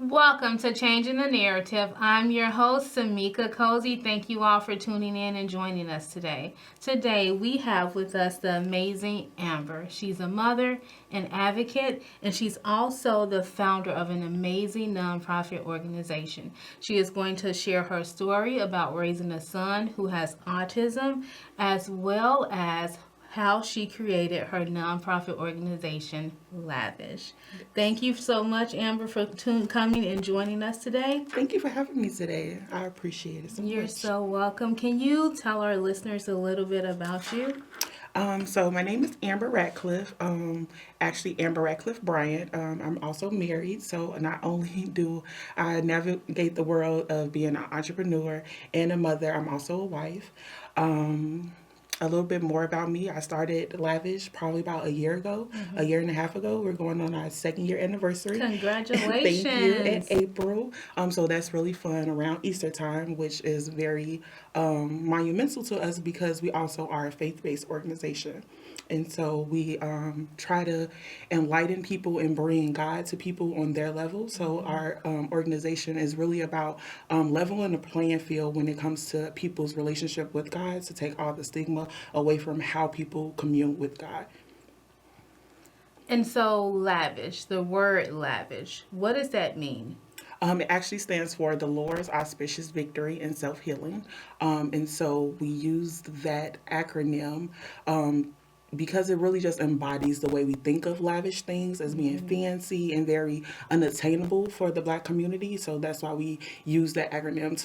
Welcome to Changing the Narrative. I'm your host, Sammika Cosey. Thank you all for tuning in and joining us today. Today, we have with us the amazing Amber. She's a mother, an advocate, and she's also the founder of an amazing nonprofit organization. She is going to share her story about raising a son who has autism, as well as how she created her nonprofit organization, Lavish. Thank you so much, Amber, for coming and joining us today. Thank you for having me today. I appreciate it so You're much. so welcome. Can you tell our listeners a little bit about you? So my name is Amber Ratcliffe. Actually, Amber Ratcliffe Bryant. I'm also married, so not only do I navigate the world of being an entrepreneur and a mother, I'm also a wife. A little bit more about me. I started Lavish probably about a year ago, a year and a half ago. We're going on our 2nd-year anniversary. Congratulations. Thank you, in April. So that's really fun around Easter time, which is very monumental to us because we also are a faith-based organization. And so we try to enlighten people and bring God to people on their level. So our organization is really about leveling the playing field when it comes to people's relationship with God, to take all the stigma away from how people commune with God. And so, lavish, the word lavish, what does that mean? It actually stands for the Lord's Auspicious Victory in Self Healing. And so we used that acronym because it really just embodies the way we think of lavish things as being fancy and very unattainable for the Black community. So that's why we use that acronym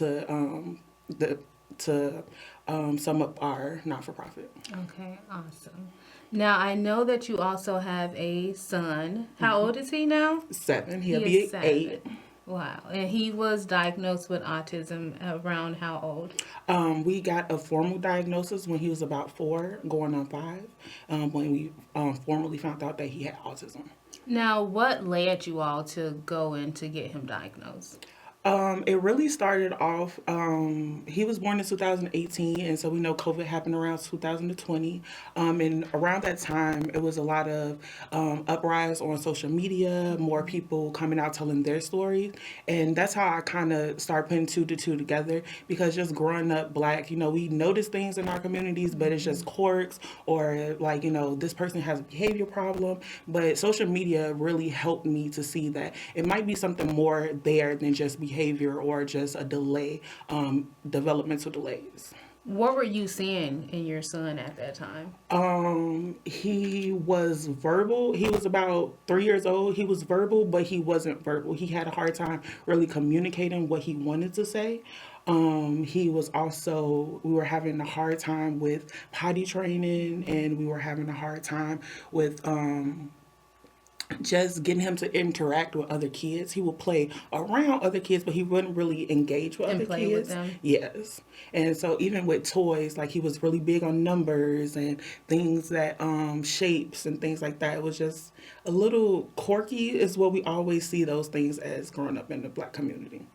to sum up our not for profit. Okay, awesome. Now, I know that you also have a son. How old is he now? 7. He He'll is be 7. 8. Wow. And he was diagnosed with autism around how old? We got a formal diagnosis when he was about 4, going on 5, when we formally found out that he had autism. Now, what led you all to go in to get him diagnosed? It really started off, he was born in 2018, and so we know COVID happened around 2020. And around that time, it was a lot of uprise on social media, more people coming out telling their stories. And that's how I kind of started putting 2 to 2 together, because just growing up Black, we notice things in our communities, but it's just quirks or like, this person has a behavior problem. But social media really helped me to see that it might be something more there than just behavior or just a delay, developmental delays. What were you seeing in your son at that time? He was verbal. He was about 3 years old. He was verbal, but he wasn't verbal. He had a hard time really communicating what he wanted to say. He was also, we were having a hard time with potty training, and we were having a hard time with just getting him to interact with other kids. He would play around other kids, but he wouldn't really engage with And other play with kids. them? Yes. And so even with toys, like he was really big on numbers and things that shapes and things like that. It was just a little quirky is what we always see those things as growing up in the Black community.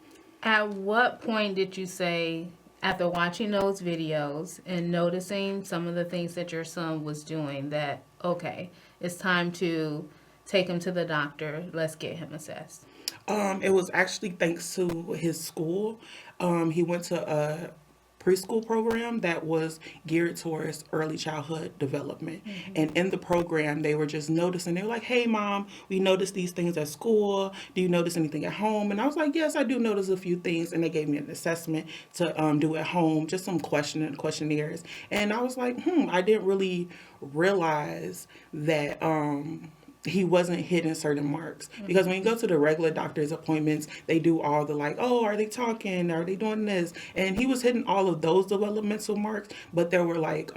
At what point did you say, after watching those videos and noticing some of the things that your son was doing, that, okay, it's time to take him to the doctor, let's get him assessed? It was actually thanks to his school. He went to a preschool program that was geared towards early childhood development. And in the program, they were just noticing, they were like, hey, Mom, we noticed these things at school. Do you notice anything at home? And I was like, yes, I do notice a few things. And they gave me an assessment to do at home, just some questionnaires. And I was like, I didn't really realize that he wasn't hitting certain marks, because when you go to the regular doctor's appointments, they do all the like, oh, are they talking, are they doing this, and he was hitting all of those developmental marks, but there were like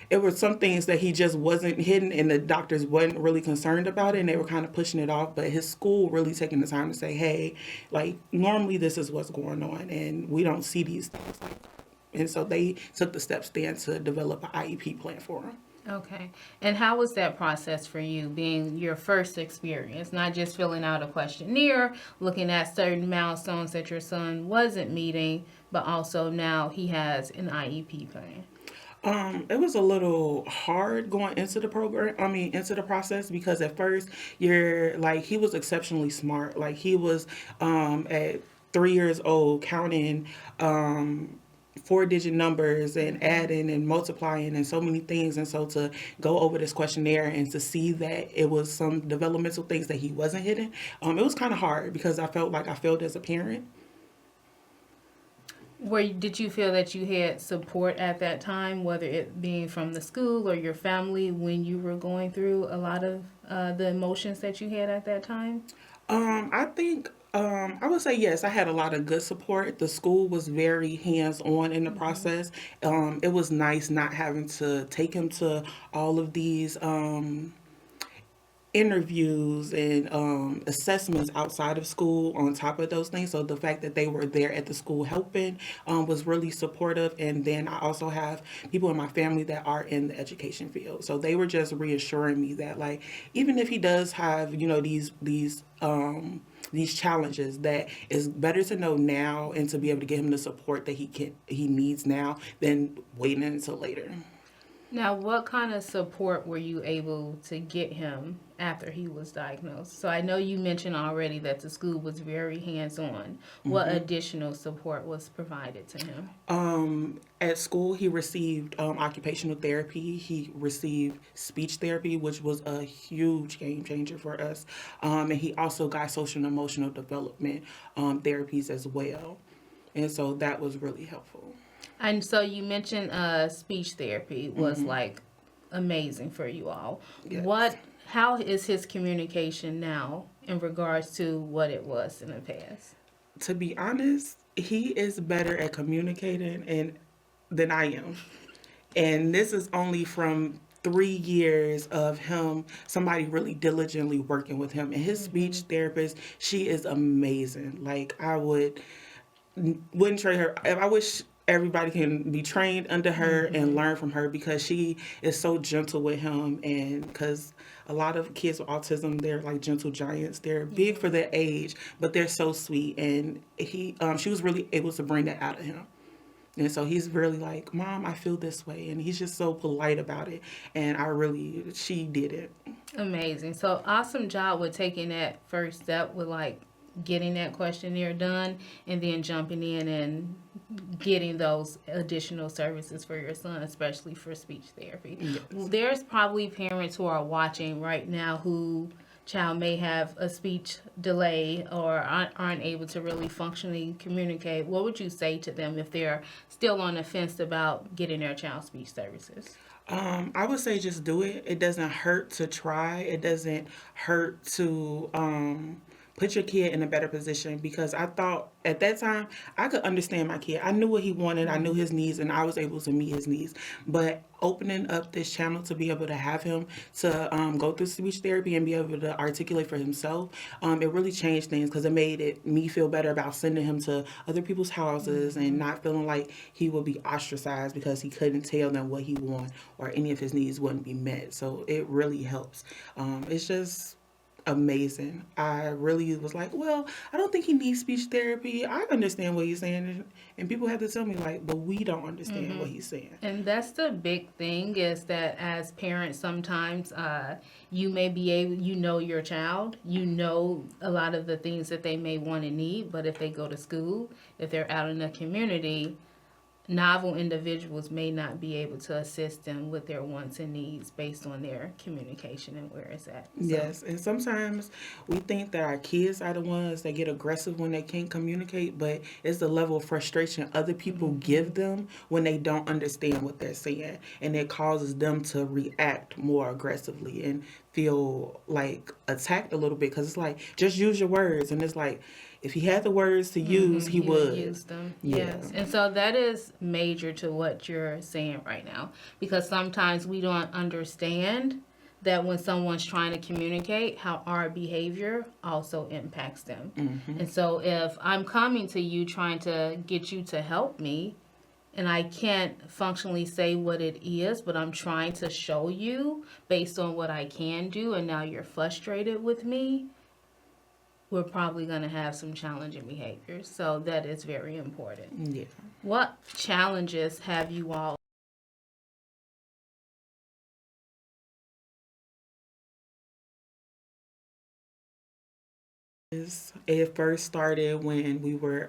it were some things that he just wasn't hitting, and the doctors wasn't really concerned about it, and they were kind of pushing it off. But his school really taking the time to say, hey, like, normally this is what's going on, and we don't see these things. And so they took the steps then to develop an IEP plan for him. Okay. And how was that process for you, being your first experience, not just filling out a questionnaire, looking at certain milestones that your son wasn't meeting, but also now he has an IEP plan? It was a little hard going into the program. I mean, into the process because at first you're like he was exceptionally smart. Like he was at 3 years old counting four-digit numbers and adding and multiplying and so many things. And so to go over this questionnaire and to see that it was some developmental things that he wasn't hitting, it was kind of hard because I felt like I failed as a parent. Did you feel that you had support at that time, whether it being from the school or your family, when you were going through a lot of the emotions that you had at that time? I think I would say yes. I had a lot of good support. The school was very hands on in the process. It was nice not having to take him to all of these interviews and assessments outside of school on top of those things. So the fact that they were there at the school helping was really supportive. And then I also have people in my family that are in the education field. So they were just reassuring me that like even if he does have, you know, these challenges that is better to know now and to be able to get him the support that he needs now than waiting until later. Now, what kind of support were you able to get him after he was diagnosed? So I know you mentioned already that the school was very hands on. What additional support was provided to him? At school, he received occupational therapy. He received speech therapy, which was a huge game changer for us. And he also got social and emotional development therapies as well. And so that was really helpful. And so you mentioned speech therapy was like amazing for you all. Yes. How is his communication now in regards to what it was in the past? To be honest, he is better at communicating and than I am. And this is only from 3 years of him, somebody really diligently working with him. And his speech therapist, she is amazing. Like I wouldn't trade her. I wish everybody can be trained under her and learn from her because she is so gentle with him. And because a lot of kids with autism, they're like gentle giants. They're big for their age, but they're so sweet. And she was really able to bring that out of him. And so he's really like, Mom, I feel this way. And he's just so polite about it. And she did it. Amazing. So awesome job with taking that first step with like getting that questionnaire done and then jumping in and getting those additional services for your son, especially for speech therapy. Yes. Well, there's probably parents who are watching right now who child may have a speech delay or aren't able to really functionally communicate. What would you say to them if they're still on the fence about getting their child speech services? I would say just do it. It doesn't hurt to try. It doesn't hurt to put your kid in a better position because I thought at that time I could understand my kid. I knew what he wanted, I knew his needs, and I was able to meet his needs. But opening up this channel to be able to have him to go through speech therapy and be able to articulate for himself, it really changed things because it made me feel better about sending him to other people's houses and not feeling like he would be ostracized because he couldn't tell them what he wanted or any of his needs wouldn't be met. So it really helps. It's just amazing. I really was like, well, I don't think he needs speech therapy. I understand what he's saying. And people have to tell me, like, but we don't understand what he's saying. And that's the big thing is that as parents, sometimes you may be able, you know your child, you know a lot of the things that they may want and need, but if they go to school, if they're out in the community, novel individuals may not be able to assist them with their wants and needs based on their communication and where it's at. So, Yes, and sometimes we think that our kids are the ones that get aggressive when they can't communicate, but it's the level of frustration other people give them when they don't understand what they're saying, and it causes them to react more aggressively and feel like attacked a little bit because it's like just use your words, and it's like if he had the words to use, he would. use them. Yeah. Yes. And so that is major to what you're saying right now because sometimes we don't understand that when someone's trying to communicate, how our behavior also impacts them. And so if I'm coming to you trying to get you to help me, and I can't functionally say what it is, but I'm trying to show you based on what I can do, and now you're frustrated with me, we're probably going to have some challenging behaviors. So that is very important. Yeah. What challenges have you all? It first started when we were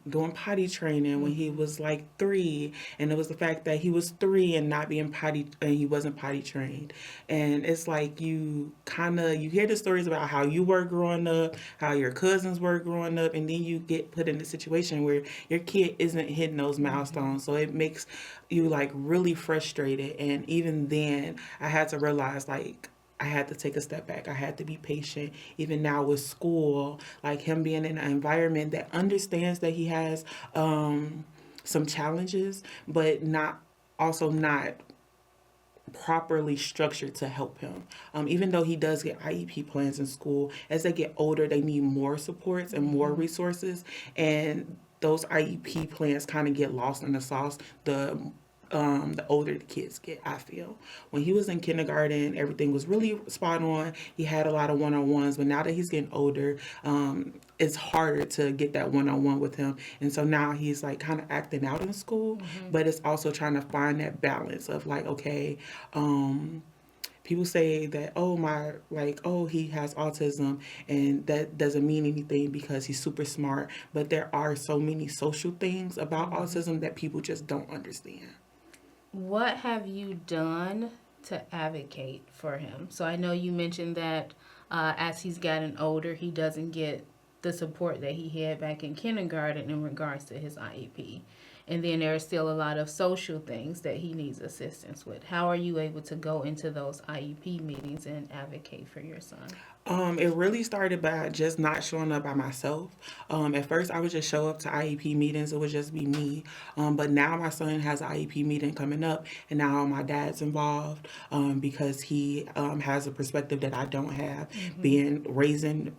doing potty training when he was like 3, and it was the fact that he was 3 and not being potty and he wasn't potty trained. And it's like you hear the stories about how you were growing up, how your cousins were growing up, and then you get put in a situation where your kid isn't hitting those milestones. So it makes you like really frustrated. And even then, I had to realize like I had to take a step back. I had to be patient. Even now with school, like him being in an environment that understands that he has some challenges, but not properly structured to help him. Even though he does get IEP plans in school, as they get older, they need more supports and more resources, and those IEP plans kind of get lost in the sauce. The older the kids get, I feel. When he was in kindergarten, everything was really spot on. He had a lot of one-on-ones, but now that he's getting older, it's harder to get that one-on-one with him. And so now he's like kind of acting out in school, but it's also trying to find that balance of like, okay, people say that he has autism, and that doesn't mean anything because he's super smart, but there are so many social things about autism that people just don't understand. What have you done to advocate for him? So I know you mentioned that as he's gotten older, he doesn't get the support that he had back in kindergarten in regards to his IEP. And then there are still a lot of social things that he needs assistance with. How are you able to go into those IEP meetings and advocate for your son? It really started by just not showing up by myself. At first, I would just show up to IEP meetings. It would just be me. But now my son has an IEP meeting coming up, and now my dad's involved because he has a perspective that I don't have, being raising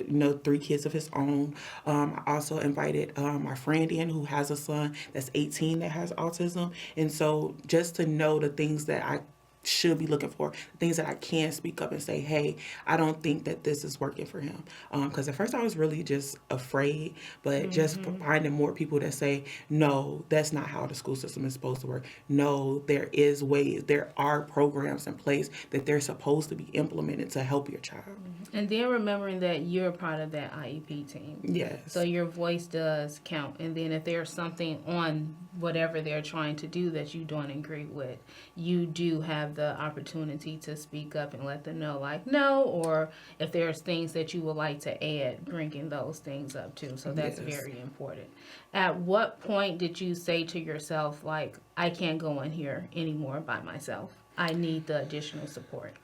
3 kids of his own. I also invited my friend in who has a son that's 18 that has autism, and so just to know the things that I should be looking for, things that I can speak up and say, hey, I don't think that this is working for him. Because at first I was really just afraid, but just finding more people that say, no, that's not how the school system is supposed to work. No, there is ways, there are programs in place that they're supposed to be implemented to help your child. And then remembering that you're part of that IEP team. Yes. So your voice does count. And then if there's something on whatever they're trying to do that you don't agree with, you do have the opportunity to speak up and let them know, like, no, or if there's things that you would like to add, bringing those things up too. So that's Yes. very important. At what point did you say to yourself, like, I can't go in here anymore by myself? I need the additional support.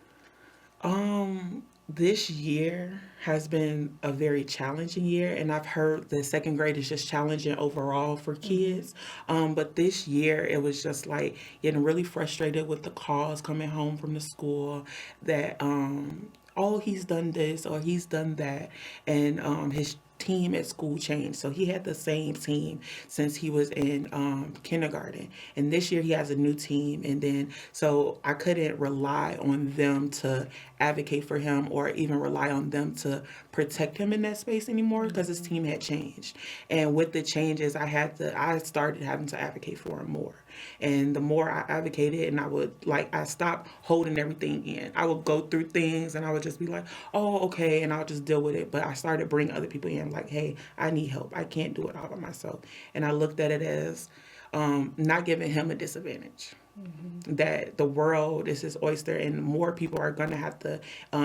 This year has been a very challenging year, and I've heard the second grade is just challenging overall for kids. But this year, it was just like getting really frustrated with the calls coming home from the school that, oh, he's done this or he's done that, and his team at school changed. So he had the same team since he was in kindergarten. And this year he has a new team. And then, so I couldn't rely on them to advocate for him or even rely on them to protect him in that space anymore because his team had changed. And with the changes, I started having to advocate for him more. And the more I advocated, and I stopped holding everything in. I would go through things and I would just be like, oh, okay, and I'll just deal with it. But I started bringing other people in, like, hey, I need help. I can't do it all by myself. And I looked at it as not giving him a disadvantage. That the world is his oyster and more people are going to have to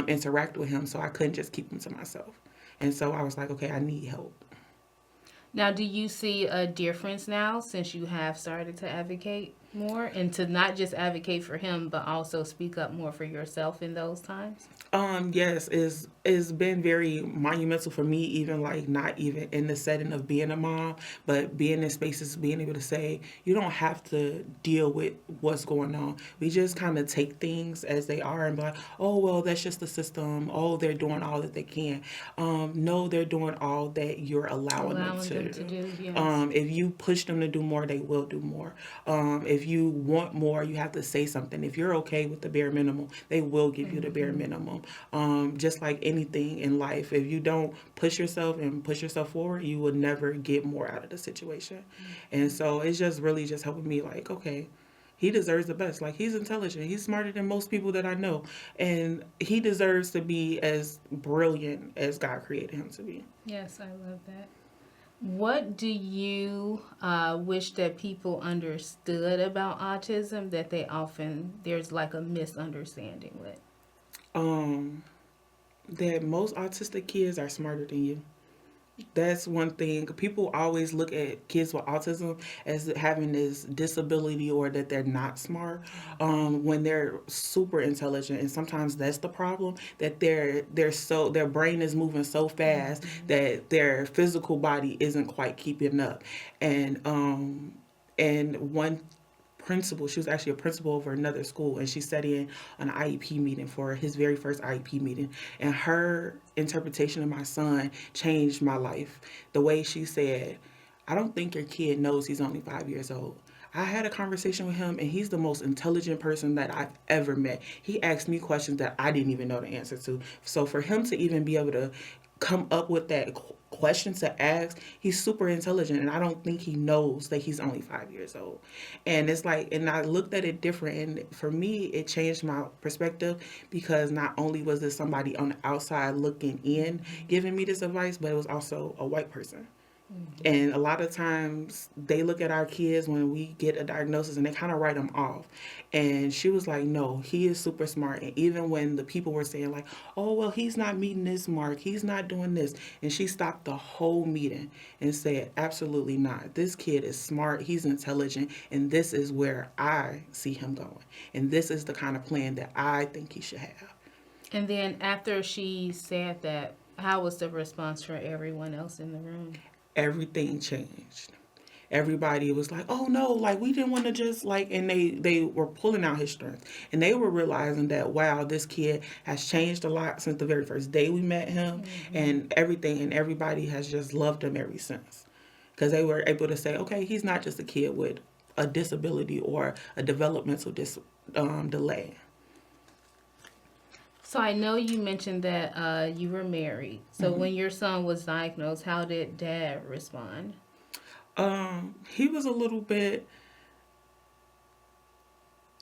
interact with him. So I couldn't just keep him to myself. And so I was like, okay, I need help. Now, do you see a difference now since you have started to advocate? more and to not just advocate for him, but also speak up more for yourself in those times? Yes, is been very monumental for me, even like not even in the setting of being a mom, but being in spaces, being able to say, you don't have to deal with what's going on. We just kind of take things as they are and be like, oh well, that's just the system. Oh, they're doing all that they can. No, they're doing all that you're allowing them Allowing them to to do. do, yes. If you push them to do more, they will do more. If you want more, you have to say something. If you're okay with the bare minimum, they will give you the bare minimum. Just like anything in life, if you don't push yourself and push yourself forward, you will never get more out of the situation. And so it's just really just helping me like, okay, he deserves the best. Like he's intelligent. He's smarter than most people that I know. And he deserves to be as brilliant as God created him to be. Yes, I love that. What do you wish that people understood about autism that there's like a misunderstanding with? Um, that most autistic kids are smarter than you. That's one thing. People always look at kids with autism as having this disability or that they're not smart, when they're super intelligent. And sometimes that's the problem, that their brain is moving so fast that their physical body isn't quite keeping up. And one principal. She was actually a principal over another school, and she sat in an IEP meeting for his very first IEP meeting. And her interpretation of my son changed my life. The way she said, I don't think your kid knows he's only 5 years old. I had a conversation with him, and he's the most intelligent person that I've ever met. He asked me questions that I didn't even know the answer to. So for him to even be able to come up with that question to ask, he's super intelligent, and I don't think he knows that he's only 5 years old. And it's like, and I looked at it different, and for me it changed my perspective, because not only was this somebody on the outside looking in giving me this advice, but it was also a white person. And a lot of times they look at our kids when we get a diagnosis and they kind of write them off. And she was like, no, he is super smart. And even when the people were saying, like, oh, well, he's not meeting this mark, he's not doing this. And she stopped the whole meeting and said, absolutely not. This kid is smart, he's intelligent, and this is where I see him going. And this is the kind of plan that I think he should have. And then after she said that, how was the response for everyone else in the room? Everything changed. Everybody was like, oh no, like we didn't want to just like, and they were pulling out his strength, and they were realizing that, wow, this kid has changed a lot since the very first day we met him. And everything, and everybody has just loved him ever since, because they were able to say, okay, he's not just a kid with a disability or a developmental delay. So I know you mentioned that you were married. So when your son was diagnosed, how did dad respond? He was a little bit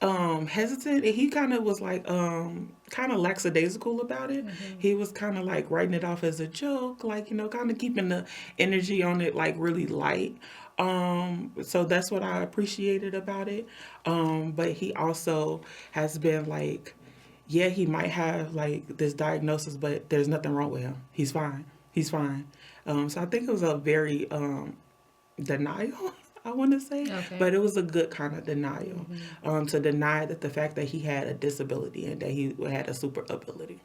hesitant, and he kind of was like kind of lackadaisical about it. He was kind of like writing it off as a joke, like, kind of keeping the energy on it like really light. So that's what I appreciated about it. But he also has been like, yeah, he might have like this diagnosis, but there's nothing wrong with him. He's fine. He's fine. So I think it was a very denial, I want to say, Okay. but it was a good kind of denial, to deny that the fact that he had a disability and that he had a super ability.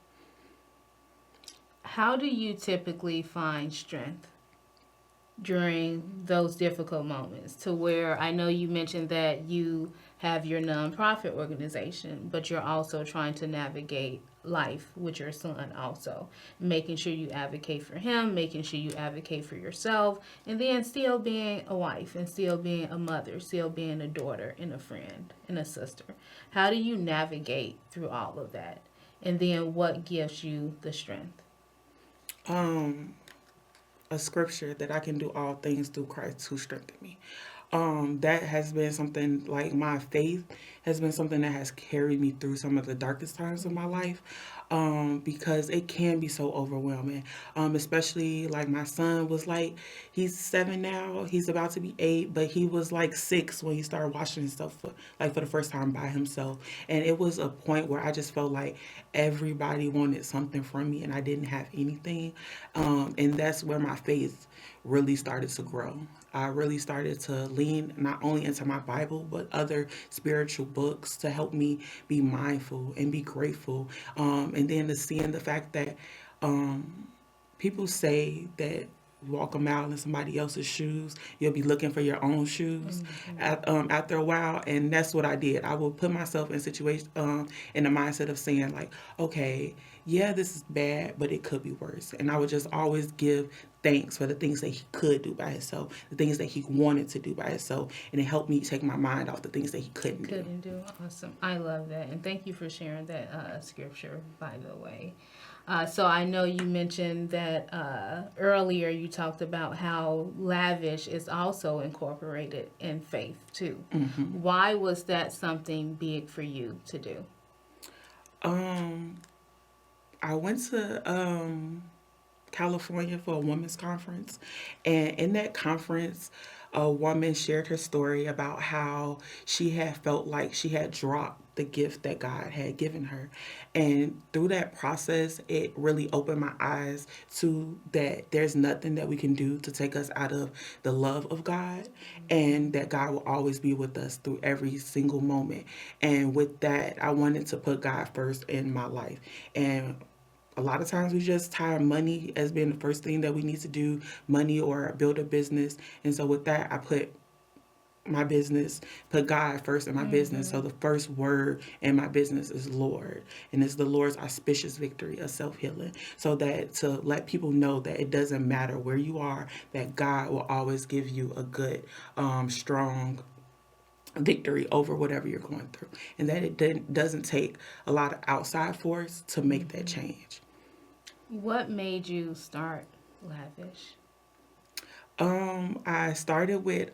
How do you typically find strength during those difficult moments, to where I know you mentioned that you have your nonprofit organization, but you're also trying to navigate life with your son, also making sure you advocate for him, making sure you advocate for yourself, and then still being a wife and still being a mother, still being a daughter and a friend and a sister? How do you navigate through all of that? And then what gives you the strength? Um, a scripture that I can do all things through Christ who strengthened me. That has been something, like my faith has been something that has carried me through some of the darkest times of my life, because it can be so overwhelming. Especially like my son was like, he's 7 now, he's about to be 8, but he was like 6 when he started washing himself for the first time by himself. And it was a point where I just felt like everybody wanted something from me and I didn't have anything. And that's where my faith really started to grow. I really started to lean not only into my Bible, but other spiritual books to help me be mindful and be grateful. And then to seeing the fact that um, people say that walk a mile in somebody else's shoes, you'll be looking for your own shoes after a while. And that's what I did. I would put myself in situation in the mindset of saying like, okay, yeah, this is bad, but it could be worse. And I would just always give thanks for the things that he could do by himself, the things that he wanted to do by himself, and it helped me take my mind off the things that he couldn't do. Couldn't do. Awesome. I love that. And thank you for sharing that scripture, by the way. So I know you mentioned that earlier you talked about how lavish is also incorporated in faith too. Why was that something big for you to do? Um, I went to California for a women's conference. And in that conference, a woman shared her story about how she had felt like she had dropped the gift that God had given her. And through that process, it really opened my eyes to that there's nothing that we can do to take us out of the love of God, and that God will always be with us through every single moment. And with that, I wanted to put God first in my life. And a lot of times we just tie money as being the first thing that we need to do, money or build a business. And so with that, I put my business, put God first in my business. So the first word in my business is Lord. And it's the Lord's auspicious victory of self-healing. So that to let people know that it doesn't matter where you are, that God will always give you a good, strong victory over whatever you're going through. And that it doesn't take a lot of outside force to make that change. What made you start Lavish? I started with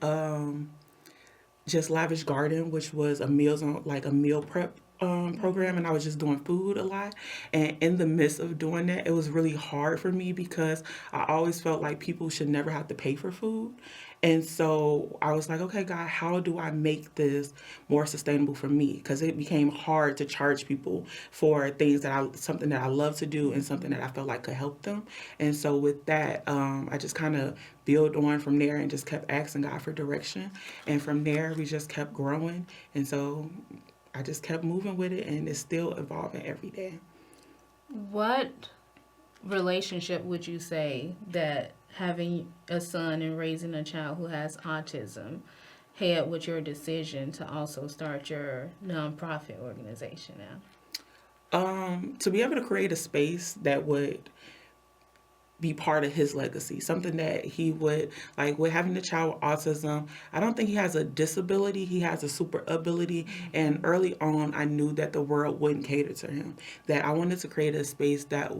just Lavish Garden, which was a meals on like a meal prep program, and I was just doing food a lot. And in the midst of doing that, it was really hard for me because I always felt like people should never have to pay for food. And so I was like, okay, God, how do I make this more sustainable for me? Because it became hard to charge people for things something that I love to do and something that I felt like could help them. And so with that, I just kind of build on from there and just kept asking God for direction. And from there, we just kept growing. And so I just kept moving with it, and it's still evolving every day. What relationship would you say that having a son and raising a child who has autism had with your decision to also start your nonprofit organization now? To be able to create a space that would be part of his legacy, something that he would like with having a child with autism. I don't think he has a disability, he has a super ability. And early on, I knew that the world wouldn't cater to him, that I wanted to create a space that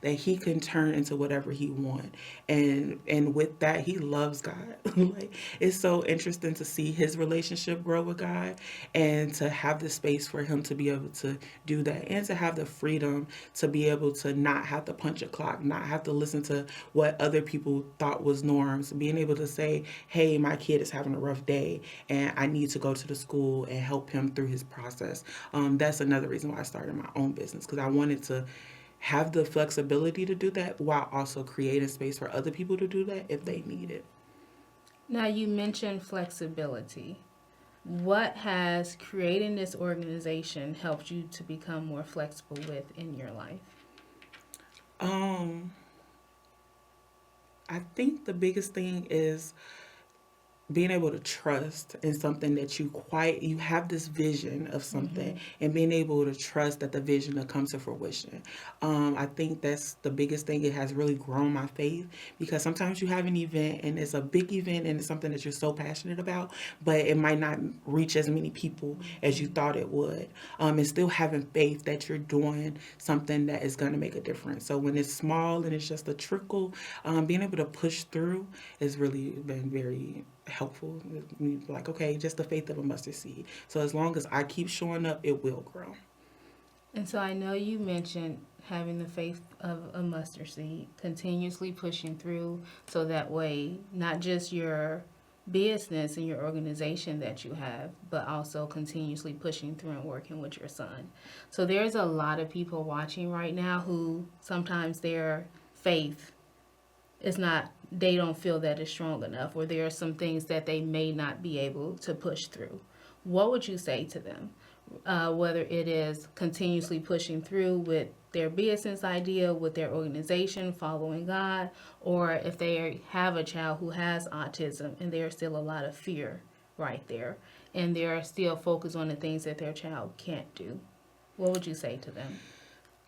he can turn into whatever he want. And with that, he loves God. Like, it's so interesting to see his relationship grow with God, and to have the space for him to be able to do that, and to have the freedom to be able to not have to punch a clock, not have to listen to what other people thought was norms, being able to say, hey, my kid is having a rough day and I need to go to the school and help him through his process. That's another reason why I started my own business, because I wanted to have the flexibility to do that while also creating space for other people to do that if they need it. Now, you mentioned flexibility. What has creating this organization helped you to become more flexible with in your life? Um, I think the biggest thing is being able to trust in something that you have this vision of something, and being able to trust that the vision will come to fruition. I think that's the biggest thing. It has really grown my faith, because sometimes you have an event and it's a big event and it's something that you're so passionate about, but it might not reach as many people as you thought it would. And still having faith that you're doing something that is going to make a difference. So when it's small and it's just a trickle, being able to push through has really been very helpful. Like, okay, just the faith of a mustard seed. So as long as I keep showing up, it will grow. And so I know you mentioned having the faith of a mustard seed, continuously pushing through, so that way not just your business and your organization that you have, but also continuously pushing through and working with your son. So there's a lot of people watching right now who sometimes their faith it's not, they don't feel that it's strong enough, or there are some things that they may not be able to push through. What would you say to them? Whether it is continuously pushing through with their business idea, with their organization, following God, or if they have a child who has autism and there's still a lot of fear right there, and they're still focused on the things that their child can't do. What would you say to them?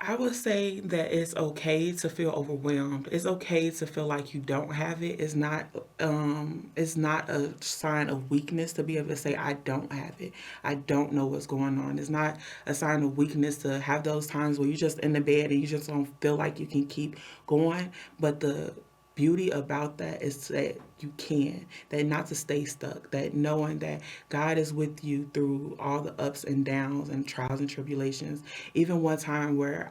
I would say that it's okay to feel overwhelmed. It's okay to feel like you don't have it. It's not a sign of weakness to be able to say I don't have it. I don't know what's going on. It's not a sign of weakness to have those times where you're just in the bed and you just don't feel like you can keep going. But the beauty about that is that you can, that not to stay stuck, that knowing that God is with you through all the ups and downs and trials and tribulations. Even one time where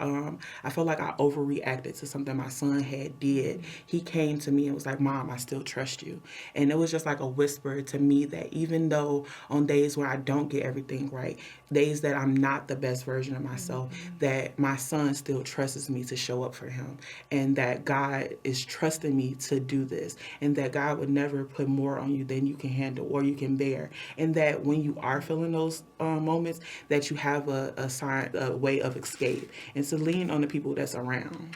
I felt like I overreacted to something my son had did, he came to me and was like, Mom, I still trust you. And it was just like a whisper to me that even though on days where I don't get everything right, days that I'm not the best version of myself, that my son still trusts me to show up for him, and that God is trusting me to do this, and that God would never put more on you than you can handle or you can bear, and that when you are feeling those moments, that you have a way of escape, and to lean on the people that's around.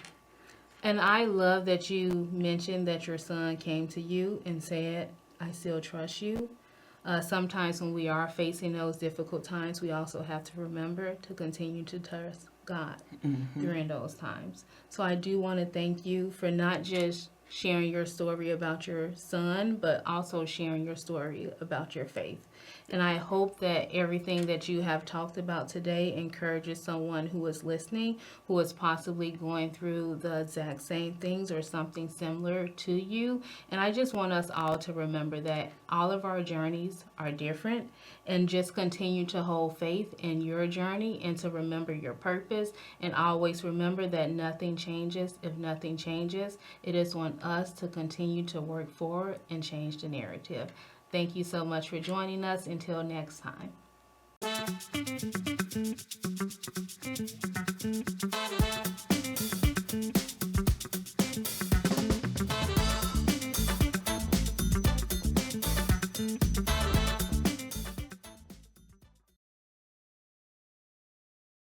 And I love that you mentioned that your son came to you and said, I still trust you. Sometimes when we are facing those difficult times, we also have to remember to continue to trust God during those times. So I do want to thank you for not just sharing your story about your son, but also sharing your story about your faith. And I hope that everything that you have talked about today encourages someone who is listening, who is possibly going through the exact same things or something similar to you. And I just want us all to remember that all of our journeys are different, and just continue to hold faith in your journey and to remember your purpose. And always remember that nothing changes if nothing changes. It is on us to continue to work forward and change the narrative. Thank you so much for joining us. Until next time.